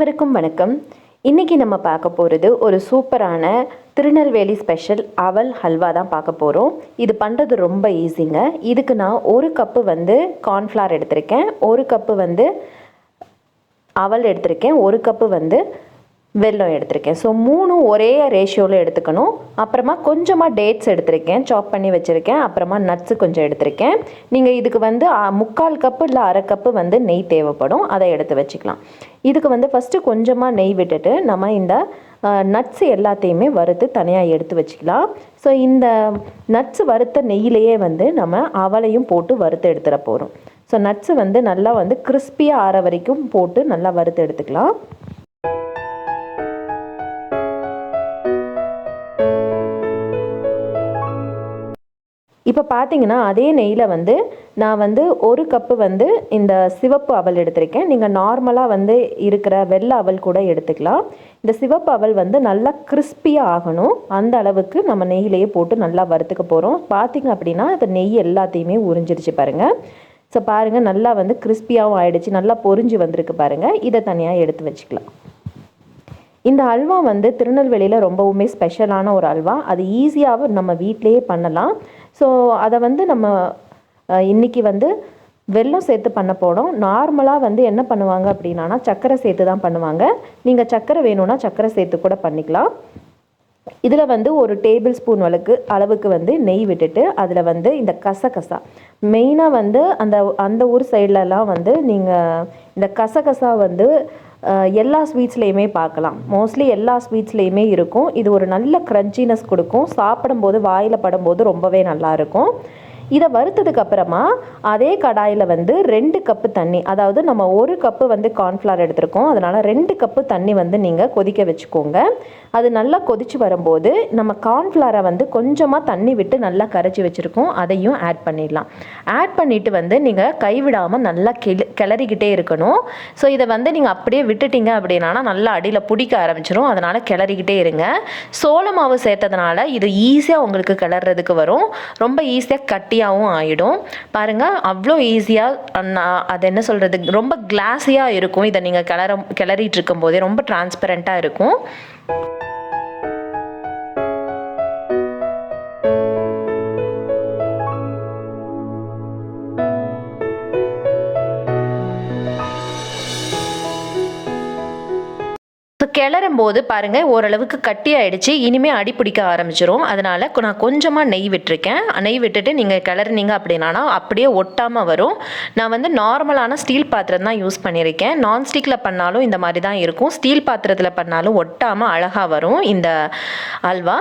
அனைவருக்கும் வணக்கம். இன்றைக்கி நம்ம பார்க்க போகிறது ஒரு சூப்பரான திருநெல்வேலி ஸ்பெஷல் அவல் ஹல்வா தான் பார்க்க போகிறோம். இது பண்ணுறது ரொம்ப ஈஸிங்க. இதுக்கு நான் ஒரு கப்பு கார்ன்ஃப்ளவர் எடுத்திருக்கேன், ஒரு கப்பு அவல் எடுத்திருக்கேன், ஒரு கப்பு வெல்லம் எடுத்திருக்கேன். ஸோ 3 ஒரே ரேஷியோவில் எடுத்துக்கணும். அப்புறமா கொஞ்சமாக டேட்ஸ் எடுத்திருக்கேன், சாப் பண்ணி வச்சுருக்கேன். அப்புறமா நட்ஸு கொஞ்சம் எடுத்திருக்கேன். நீங்கள் இதுக்கு 3/4 கப்பு இல்லை அரை கப்பு நெய் தேவைப்படும், அதை எடுத்து வச்சுக்கலாம். இதுக்கு ஃபஸ்ட்டு கொஞ்சமாக நெய் விட்டுட்டு நம்ம இந்த நட்ஸு எல்லாத்தையுமே வறுத்து தனியாக எடுத்து வச்சுக்கலாம். ஸோ இந்த நட்ஸு வறுத்த நெய்யிலேயே நம்ம அவலையும் போட்டு வறுத்து எடுத்துட போகிறோம். ஸோ நட்ஸு நல்லா கிறிஸ்பியாக ஆற வரைக்கும் போட்டு நல்லா வறுத்து எடுத்துக்கலாம். இப்போ பார்த்தீங்கன்னா அதே நெய்யில் நான் ஒரு கப்பு இந்த சிவப்பு அவல் எடுத்திருக்கேன். நீங்கள் நார்மலாக இருக்கிற வெள்ளை அவல் கூட எடுத்துக்கலாம். இந்த சிவப்பு அவல் நல்லா கிறிஸ்பியாக ஆகணும், அந்த அளவுக்கு நம்ம நெய்யிலேயே போட்டு நல்லா வறுத்துக்க போகிறோம். பார்த்திங்க அப்படின்னா அந்த நெய் எல்லாத்தையுமே உறிஞ்சிருச்சு பாருங்கள். ஸோ பாருங்கள், நல்லா கிறிஸ்பியாகவும் ஆகிடுச்சு, நல்லா பொரிஞ்சு வந்திருக்கு பாருங்கள். இதை தனியாக எடுத்து வச்சுக்கலாம். இந்த அல்வா திருநெல்வேலியில் ரொம்பவுமே ஸ்பெஷலான ஒரு அல்வா. அது ஈஸியாக நம்ம வீட்டிலையே பண்ணலாம். ஸோ அதை நம்ம இன்றைக்கி வெல்லம் சேர்த்து பண்ண போகிறோம். நார்மலாக என்ன பண்ணுவாங்க அப்படின்னா சர்க்கரை சேர்த்து தான் பண்ணுவாங்க. நீங்கள் சர்க்கரை வேணும்னா சர்க்கரை சேர்த்து கூட பண்ணிக்கலாம். இதில் ஒரு டேபிள் ஸ்பூன் அளவுக்கு நெய் விட்டுட்டு அதில் இந்த கசகசா மெயினாக அந்த ஊர் சைட்லலாம் நீங்கள் இந்த கசகசா எல்லா ஸ்வீட்ஸ்லேயுமே பார்க்கலாம். மோஸ்ட்லி எல்லா ஸ்வீட்ஸ்லேயுமே இருக்கும். இது ஒரு நல்ல க்ரன்ச்சினஸ் கொடுக்கும். சாப்பிடும்போது வாயில் படும்போது ரொம்பவே நல்லாயிருக்கும். இதை வறுத்ததுக்கு அப்புறமா அதே கடாயில் 2 கப்பு தண்ணி, அதாவது நம்ம ஒரு கப்பு கார்ன்ஃப்ளவர் எடுத்திருக்கோம், அதனால் 2 கப்பு தண்ணி நீங்கள் கொதிக்க வச்சுக்கோங்க. அது நல்லா கொதித்து வரும்போது நம்ம கார்ன்ஃப்ளவரை கொஞ்சமாக தண்ணி விட்டு நல்லா கரைச்சி வச்சுருக்கோம், அதையும் ஆட் பண்ணிடலாம். ஆட் பண்ணிவிட்டு நீங்கள் கைவிடாமல் நல்லா கிளறிக்கிட்டே இருக்கணும். ஸோ இதை நீங்கள் அப்படியே விட்டுட்டிங்க அப்படின்னா நல்லா அடியில் பிடிக்க ஆரம்பிச்சிடும், அதனால் கிளறிக்கிட்டே இருங்க. சோள மாவு சேர்த்ததுனால இது ஈஸியாக உங்களுக்கு கிளறதுக்கு வரும், ரொம்ப ஈஸியாக கட்டி ஆகிடும். பாருங்கள், அவ்வளோ ஈஸியாக அது என்ன சொல்கிறது, ரொம்ப கிளாஸியாக இருக்கும். இதை நீங்கள் கிளறிட்டு இருக்கும் போதே ரொம்ப டிரான்ஸ்பரண்ட்டாக இருக்கும். கிளறும் போது பாருங்கள் ஓரளவுக்கு கட்டி ஆகிடுச்சு, இனிமேல் அடி பிடிக்க ஆரம்பிச்சிரும். அதனால் நான் கொஞ்சமாக நெய் விட்டுருக்கேன். நெய் விட்டுட்டு நீங்கள் கிளறினீங்க அப்படின்னா அப்படியே ஒட்டாமல் வரும். நான் நார்மலான ஸ்டீல் பாத்திரம் தான் யூஸ் பண்ணியிருக்கேன். நான்ஸ்டிக்கில் பண்ணாலும் இந்த மாதிரி தான் இருக்கும், ஸ்டீல் பாத்திரத்தில் பண்ணாலும் ஒட்டாமல் அழகாக வரும் இந்த அல்வா.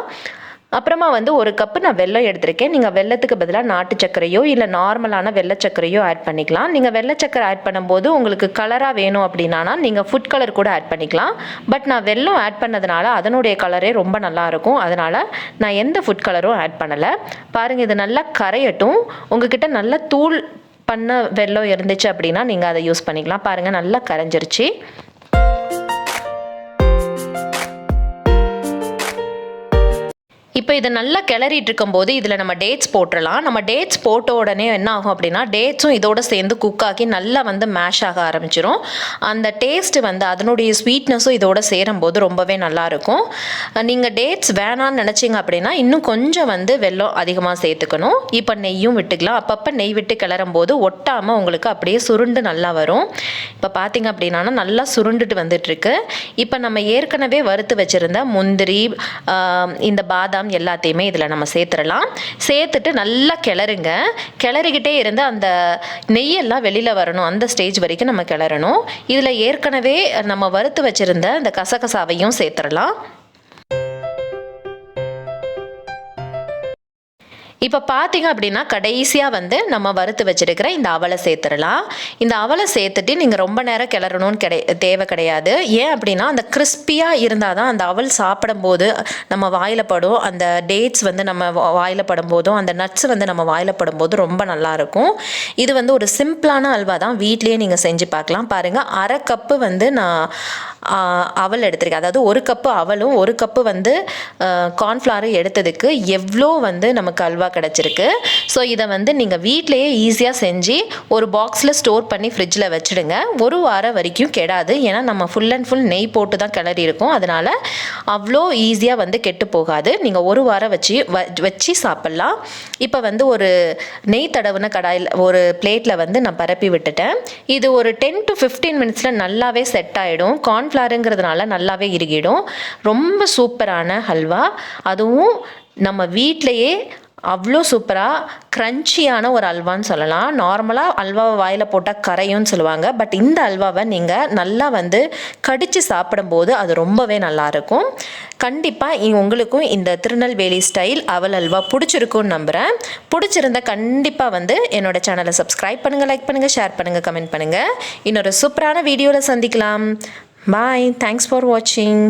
அப்புறமா ஒரு கப்பு நான் வெல்லம் எடுத்திருக்கேன். நீங்கள் வெல்லத்துக்கு பதிலாக நாட்டு சர்க்கரையோ இல்லை நார்மலான வெள்ளை சர்க்கரையோ ஆட் பண்ணிக்கலாம். நீங்கள் வெள்ளை சர்க்கரை ஆட் பண்ணும்போது உங்களுக்கு கலராக வேணும் அப்படின்னா நீங்கள் ஃபுட் கலர் கூட ஆட் பண்ணிக்கலாம். பட் நான் வெல்லம் ஆட் பண்ணதுனால அதனுடைய கலரே ரொம்ப நல்லாயிருக்கும், அதனால் நான் எந்த ஃபுட் கலரும் ஆட் பண்ணலை. பாருங்கள், இது நல்லா கரையட்டும். உங்ககிட்ட நல்லா தூள் பண்ண வெல்லம் இருந்துச்சு அப்படின்னா நீங்கள் அதை யூஸ் பண்ணிக்கலாம். பாருங்கள், நல்லா கரைஞ்சிருச்சு. இப்போ இதை நல்லா கிளறிட்டு இருக்கும்போது இதில் நம்ம டேட்ஸ் போட்டுடலாம். நம்ம டேட்ஸ் போட்ட உடனே என்ன ஆகும் அப்படின்னா டேட்ஸும் இதோட சேர்ந்து குக் ஆகி நல்லா மேஷ் ஆக ஆரம்பிச்சிடும். அந்த டேஸ்ட்டு அதனுடைய ஸ்வீட்னஸும் இதோட சேரும்போது ரொம்பவே நல்லாயிருக்கும். நீங்கள் டேட்ஸ் வேணான்னு நினச்சிங்க அப்படின்னா இன்னும் கொஞ்சம் வெல்லம் அதிகமாக சேர்த்துக்கணும். இப்போ நெய்யும் விட்டுக்கலாம். அப்பப்போ நெய் விட்டு கிளறும் போது ஒட்டாமல் உங்களுக்கு அப்படியே சுருண்டு நல்லா வரும். இப்போ பார்த்தீங்க அப்படின்னா நல்லா சுருண்டுட்டு வந்துட்டுருக்கு. இப்போ நம்ம ஏற்கனவே வறுத்து வச்சுருந்த முந்திரி, இந்த பாதாம் எல்லாத்தையுமே இதில் நம்ம சேர்த்துடலாம். சேர்த்துட்டு நல்லா கிளறுங்க. கிளறிக்கிட்டே இருந்து அந்த நெய்யெல்லாம் வெளியில் வரணும், அந்த ஸ்டேஜ் வரைக்கும் நம்ம கிளறணும். இதில் ஏற்கனவே நம்ம வறுத்து வச்சுருந்த இந்த கசகசாவையும் சேர்த்துடலாம். இப்போ பார்த்தீங்க அப்படின்னா கடைசியாக நம்ம வறுத்து வச்சுருக்கிற இந்த அவலை சேர்த்துடலாம். இந்த அவலை சேர்த்துட்டு நீங்கள் ரொம்ப நேரம் கிளறணும்னு தேவை கிடையாது. ஏன் அப்படின்னா அந்த கிறிஸ்பியாக இருந்தால் தான் அந்த அவல் சாப்பிடும்போது நம்ம வாயில் படும், அந்த டேட்ஸ் நம்ம வாயில் படும்போதும் அந்த நட்ஸ் நம்ம வாயில் படும்போது ரொம்ப நல்லாயிருக்கும். இது ஒரு சிம்பிளான அல்வா தான், வீட்லேயே நீங்கள் செஞ்சு பார்க்கலாம். பாருங்கள், அரை கப்பு நான் அவல் எடுத்திருக்கேன். அதாவது ஒரு கப்பு அவலும் ஒரு கப்பு கார்ன்ஃப்ளவரும் எடுத்ததுக்கு எவ்வளோ நமக்கு அல்வா கிடச்சிருக்கு. ஸோ இதை வந்து நீங்கள் வீட்டிலையே ஈஸியாக செஞ்சு ஒரு பாக்ஸில் ஸ்டோர் பண்ணி ஃப்ரிட்ஜில் வச்சுடுங்க. ஒரு வாரம் வரைக்கும் கெடாது. ஏன்னா நம்ம ஃபுல் அண்ட் ஃபுல் நெய் போட்டு தான் கிளறி இருக்கும். அதனால் அவ்வளோ ஈஸியாக வந்து கெட்டு போகாது. நீங்கள் ஒரு வாரம் வச்சு சாப்பிட்லாம். இப்போ வந்து ஒரு நெய் தடவுன கடாயில் ஒரு பிளேட்டில் வந்து நான் பரப்பி விட்டுட்டேன். இது ஒரு 10 to 15 மினிட்ஸில் நல்லாவே செட் ஆகிடும். கார்ன்ஃப்ளவருங்கிறதுனால நல்லாவே இறுகிடும். ரொம்ப சூப்பரான ஹல்வா, அதுவும் நம்ம வீட்டிலையே அவ்வளோ சூப்பராக க்ரன்ச்சியான ஒரு அல்வான்னு சொல்லலாம். நார்மலாக அல்வாவை வாயில் போட்டால் கரையும்னு சொல்லுவாங்க. பட் இந்த அல்வாவை நீங்கள் நல்லா வந்து கடித்து சாப்பிடும்போது அது ரொம்பவே நல்லாயிருக்கும். கண்டிப்பாக உங்களுக்கும் இந்த திருநெல்வேலி ஸ்டைல் அவல் அல்வா பிடிச்சிருக்குன்னு நம்புகிறேன். பிடிச்சிருந்தா கண்டிப்பாக வந்து என்னோடய சேனலை சப்ஸ்கிரைப் பண்ணுங்கள், லைக் பண்ணுங்கள், ஷேர் பண்ணுங்கள், கமெண்ட் பண்ணுங்கள். இன்னொரு சூப்பரான வீடியோவில் சந்திக்கலாம். பாய். தேங்க்ஸ் ஃபார் வாட்சிங்.